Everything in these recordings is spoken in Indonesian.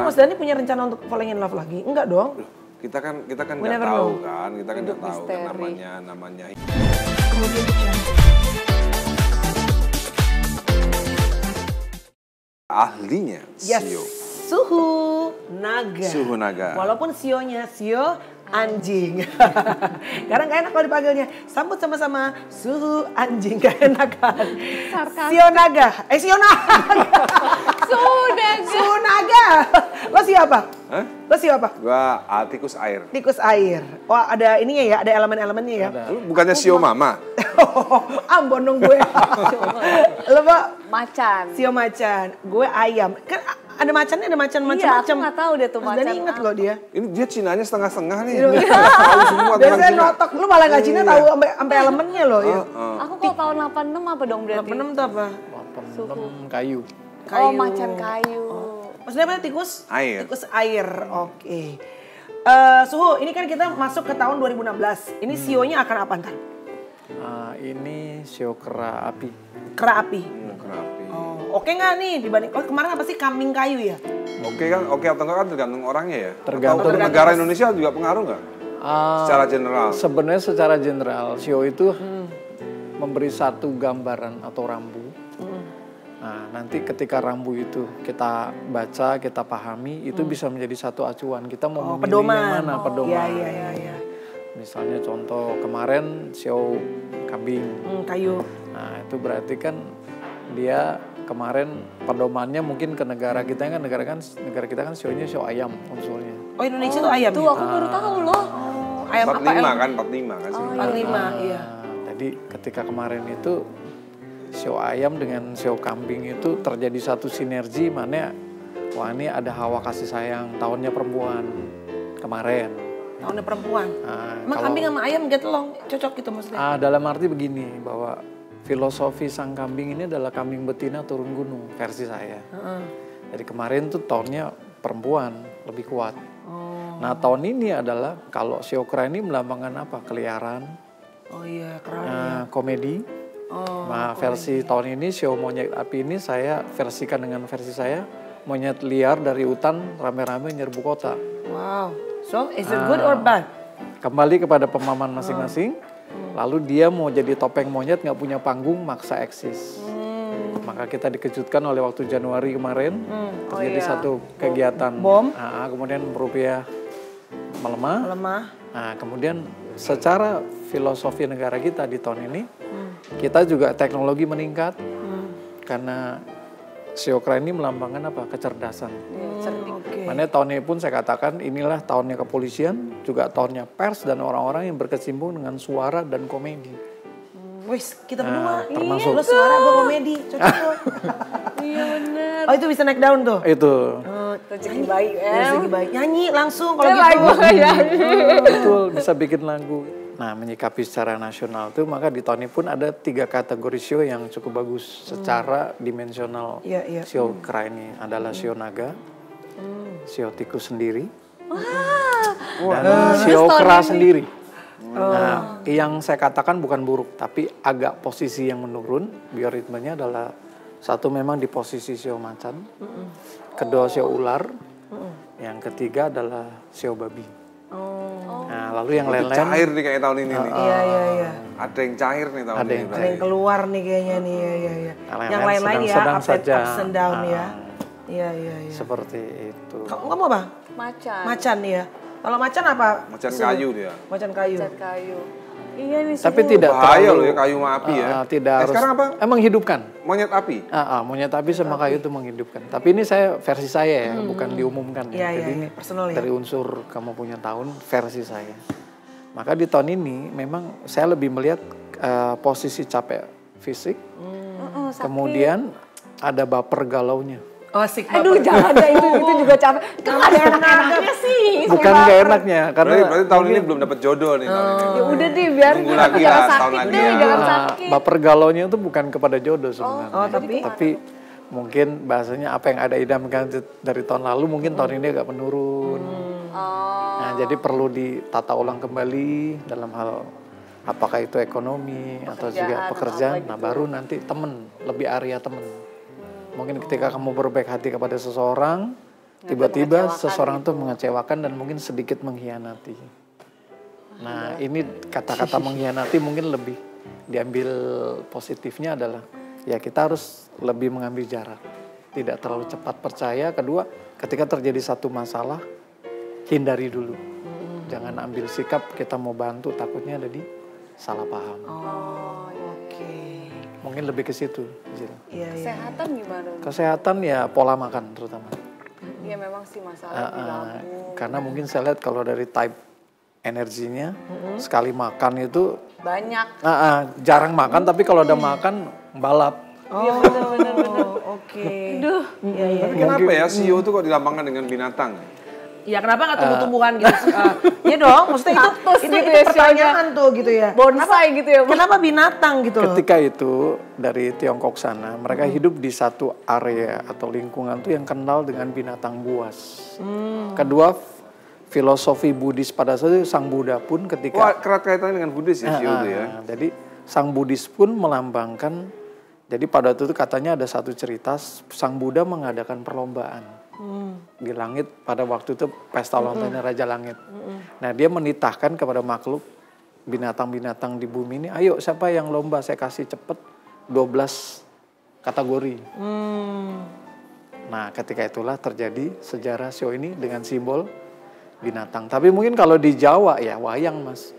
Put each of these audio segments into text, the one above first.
Mas Dhani punya rencana untuk falling in love lagi? Enggak dong. Kita kan nggak tahu kan, kita kan nggak tahu kan namanya. Ahlinya Sio. Suhu naga. Suhu naga. Walaupun sionya sio anjing. Karena gak enak kalau dipanggilnya. Sambut sama-sama suhu anjing, gak enak kan. Sio naga. Sio naga. Suhu naga. Lo sio apa? Hah? Lo sio apa? Gua tikus air. Tikus air. Wah ada ininya ya, ada elemen-elemennya ya. Lu bukannya Sio Mama? Ambon dong gue. Lo Pak? Macan. Sio macan. Gue ayam. Kan ada macannya, ada macan macam-macam. Iya, aku nggak tahu deh tuh macan. Dan inget loh dia. Ini dia Cinanya setengah-setengah nih. Tahu semua tentang biasanya Cina. notok. Lu malah gak Cina tahu sampai elemennya loh. Ya. Aku kalau tahun 86 apa dong berarti? 86 tuh apa? 86 kayu. Oh, macan kayu. Maksudnya apa? Tikus? Air. Tikus air. Oke. Suhu, ini kan kita masuk ke tahun 2016. Ini sionya akan apa ntar? Ini sio kera api. Kera api. Kerapi. Oh, oke nggak nih dibanding? Oh, kemarin apa sih kambing kayu ya? Oke kan, oke atau enggak kan tergantung orangnya ya. Tergantung. Atau negara Indonesia juga pengaruh nggak? Secara general. Sebenarnya secara general sio itu memberi satu gambaran atau rambu. Nah, nanti ketika rambu itu kita baca, kita pahami, itu bisa menjadi satu acuan. Kita mau memilih yang mana pedoman. Iya. Misalnya contoh kemarin sio kambing. Kayu. Nah, itu berarti kan dia kemarin pedomannya mungkin ke negara kita kan, negara kita kan sionya sio ayam unsurnya. Oh, Indonesia tuh ayam. Tuh Ya? aku baru tahu loh. Ayam apa? 45 kan, 45 kan. 45, iya. Jadi ketika kemarin itu sio ayam dengan sio kambing itu terjadi satu sinergi mana wah ini ada hawa kasih sayang tahunnya perempuan kemarin. Tahunnya perempuan. Emang Kalau- kambing sama ayam get along cocok gitu maksudnya? Dalam arti begini bahwa filosofi sang kambing ini adalah kambing betina turun gunung versi saya. Jadi kemarin tuh tahunnya perempuan lebih kuat. Nah tahun ini adalah kalau sio kera ini melambangkan apa? Keliaran, Oh iya, keren. komedi. Nah versi tahun ini sio monyet api ini saya versikan dengan versi saya monyet liar dari hutan rame-rame nyerbu kota. Wow. So, is it good or bad? Kembali kepada pemahaman masing-masing. Lalu dia mau jadi topeng monyet nggak punya panggung maksa eksis. Maka kita dikejutkan oleh waktu Januari kemarin terjadi satu kegiatan Bom. Kemudian rupiah melemah. Nah, kemudian secara filosofi negara kita di tahun ini kita juga teknologi meningkat karena sio kera ini melambangkan apa? Kecerdasan. Makanya tahun ini pun saya katakan inilah tahunnya kepolisian, juga tahunnya pers dan orang-orang yang berkecimpung dengan suara dan komedi. Wis, kita berdua. termasuk- Lo suara, gue komedi. Cocok tuh. Iya bener. Oh, itu bisa naik daun tuh? Itu Rezeki baik Rezeki baik. Nyanyi langsung kalau Iya, gitu. betul bisa bikin lagu. Nah, menyikapi secara nasional tuh maka di tahun ini pun ada 3 kategori sio yang cukup bagus secara dimensional. Iya. Sio kera ini adalah sio naga, sio tikus sendiri, dan sio kera sendiri. Nah, yang saya katakan bukan buruk, tapi agak posisi yang menurun. Bioritmenya adalah satu memang di posisi sio macan, kedua sio ular, yang ketiga adalah sio babi. Nah, lalu yang lain-lain Cair nih kayak tahun ini nih. Iya. Ada yang cair nih tahun Ada ini. yang Ada yang keluar nih kayaknya nih. Iya. Yang Yang lain-lain ya, sedang-sedang ups saja. and down ya. Iya. seperti itu. Kamu apa? Macan. Macan ya. Kalau macan apa? Macan kayu dia. Macan kayu. Macan kayu. Iya nih. Tapi Suhu. tidak Bahaya terlalu, loh ya kayu sama api ya. Tidak harus. Sekarang apa? Menghidupkan. Monyet api. Monyet api sama kayu itu menghidupkan. Tapi ini saya versi saya ya, bukan diumumkan. Iya, Jadi ini personal ya. dari unsur kamu punya tahun versi saya. Maka di tahun ini memang saya lebih melihat posisi capek fisik, Sakit. kemudian ada baper galaunya. Oh, asik Aduh jangan deh itu juga capek. Kan ada enak-enaknya sih. Bukan gak enaknya, karena Berarti tahun ini belum dapat jodoh nih tahun ini. Ya udah deh biar Tunggu lagi jangan lah, tahun sakit lagi deh, ya. jangan sakit. baper galaunya itu bukan kepada jodoh sebenarnya. Oh, tapi mungkin bahasanya apa yang ada idamkan dari tahun lalu mungkin tahun ini agak menurun. Nah, jadi perlu ditata ulang kembali dalam hal apakah itu ekonomi atau juga pekerjaan. Nah, baru nanti temen, lebih area temen. Mungkin ketika kamu berbaik hati kepada seseorang, tiba-tiba seseorang tuh mengecewakan dan mungkin sedikit mengkhianati. Nah ini kata-kata mengkhianati mungkin lebih diambil positifnya adalah ya kita harus lebih mengambil jarak. Tidak terlalu cepat percaya. Kedua, ketika terjadi satu masalah, hindari dulu. Jangan ambil sikap kita mau bantu, takutnya ada di salah paham. Oh, oke. Mungkin lebih ke situ, Zil. Iya, iya. Kesehatan gimana? Kesehatan ya pola makan terutama. Iya memang sih masalah di lambung. Karena mungkin saya lihat kalau dari type energinya, sekali makan itu Banyak. jarang makan, tapi kalau udah makan balap. Oh, benar. Oke. Duh. Iya, iya. Tapi kenapa ya CEO itu kok dilambangkan dengan binatang? Ya kenapa nggak tumbuh-tumbuhan gitu? Iya dong, maksudnya itu gitu ya, pertanyaan tuh gitu ya. Bonsai gitu ya. Kenapa binatang gitu loh? Ketika itu dari Tiongkok sana, mereka hidup di satu area atau lingkungan tuh yang kenal dengan binatang buas. Kedua, filosofi Buddhis pada saat itu Sang Buddha pun ketika... Wah, erat kaitannya dengan Buddhis ya CEO itu ya? Jadi Sang Buddhis pun melambangkan, jadi pada waktu itu katanya ada satu cerita, Sang Buddha mengadakan perlombaan. Di langit pada waktu itu pesta ulang tahunnya Raja Langit. Nah dia menitahkan kepada makhluk binatang-binatang di bumi ini, ayo siapa yang lomba saya kasih cepet 12 kategori. Nah ketika itulah terjadi sejarah show ini dengan simbol binatang. Tapi mungkin kalau di Jawa ya wayang mas.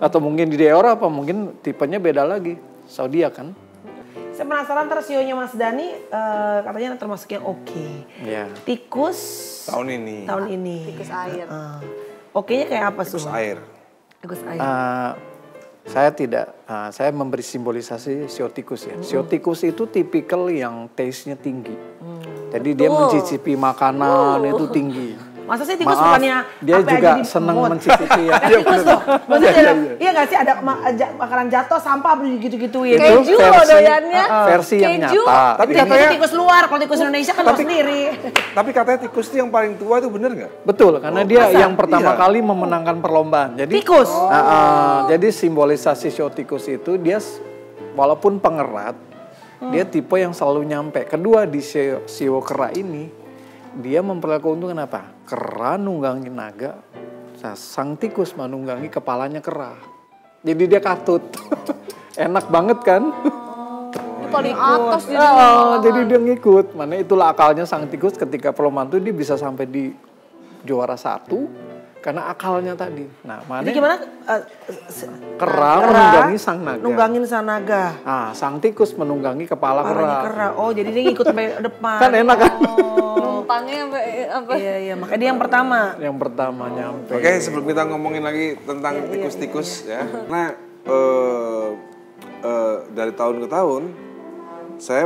Atau mungkin di daerah apa mungkin tipenya beda lagi. Zodiak kan. Saya penasaran terus sionya Mas Dhani katanya termasuk yang oke. Iya. Tikus Tahun ini. Tikus air. Oke-nya kayak apa Tikus Suh? air. Tikus air. Saya tidak, saya memberi simbolisasi sio tikus ya. Sio tikus itu tipikal yang taste-nya tinggi. Jadi dia mencicipi makanan itu tinggi. Masa sih tikus bukannya dia apa juga aja di seneng mood? mencicipi ya. Tikus tuh, maksudnya iya nggak sih ada makanan jatuh sampah gitu-gituin. Itu Keju loh doyannya. versi yang Keju. nyata. Tapi Itu katanya, tikus luar, kalau tikus Indonesia kan tahu sendiri. tapi katanya tikus itu yang paling tua itu bener nggak? Betul, karena dia masa? yang pertama Iya. kali memenangkan perlombaan. Jadi Tikus. jadi simbolisasi sio tikus itu dia walaupun pengerat, dia tipe yang selalu nyampe. Kedua di sio kera ini dia memperoleh keuntungan apa? Kera nunggangi naga, sang tikus menunggangi kepalanya kera. Jadi dia katut. Enak banget kan? Itu paling atas Jadi dia ngikut. Mana itulah akalnya sang tikus ketika perlombaan itu dia bisa sampai di juara 1 karena akalnya tadi. Nah, mana Jadi gimana? kera menunggangi sang naga. Nunggangin sang naga. Sang tikus menunggangi kepala Kepalanya kera. kera. Oh jadi dia ngikut sampai depan. Kan enak kan? numpangnya apa? Iya, makanya dia yang pertama. Yang pertama nyampe. Oke, sebelum kita ngomongin lagi tentang tikus-tikus ya. Nah, dari tahun ke tahun saya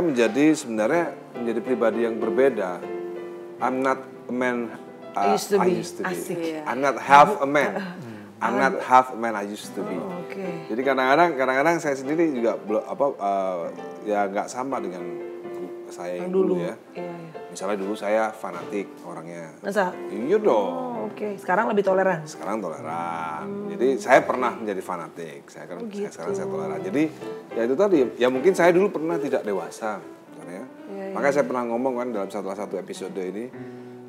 sebenarnya menjadi pribadi yang berbeda. I'm not a man I used to be. Asik. Asik. I'm not half a man. I'm not half a man I used to be. Oke. Jadi kadang-kadang saya sendiri juga ya nggak sama dengan saya yang dulu ya. Iya. Misalnya dulu saya fanatik orangnya. Masa? Iya dong. Oh, oke. Sekarang lebih toleran. Sekarang toleran. Jadi saya pernah menjadi fanatik. Sekarang saya toleran. Jadi ya itu tadi. Ya mungkin saya dulu pernah tidak dewasa. Misalnya. Makanya saya pernah ngomong kan dalam salah satu episode ini.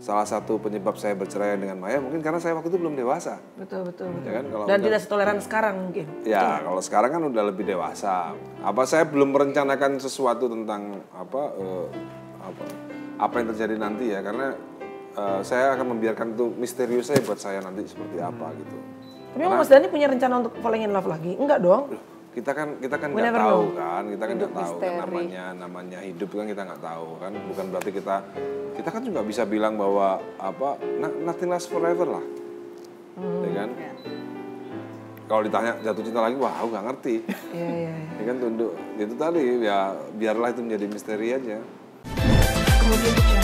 Salah satu penyebab saya bercerai dengan Maya mungkin karena saya waktu itu belum dewasa. Betul. Ya kan? Dan tidak setoleran sekarang mungkin. Ya kalau sekarang kan udah lebih dewasa. Apa saya belum merencanakan sesuatu tentang apa yang terjadi nanti ya, karena saya akan membiarkan itu misterius saja buat saya nanti seperti apa gitu. Tapi Mas Dhani punya rencana untuk falling in love lagi? Enggak dong. Kita kan nggak tahu kan, kita kan nggak tahu kan namanya hidup kan kita nggak tahu kan, bukan berarti kita kan juga bisa bilang bahwa nothing lasts forever lah, ya kan? Kalau ditanya jatuh cinta lagi, wah aku nggak ngerti. Iya. Ya kan tunduk itu tadi ya biarlah itu menjadi misteri aja. Kemudian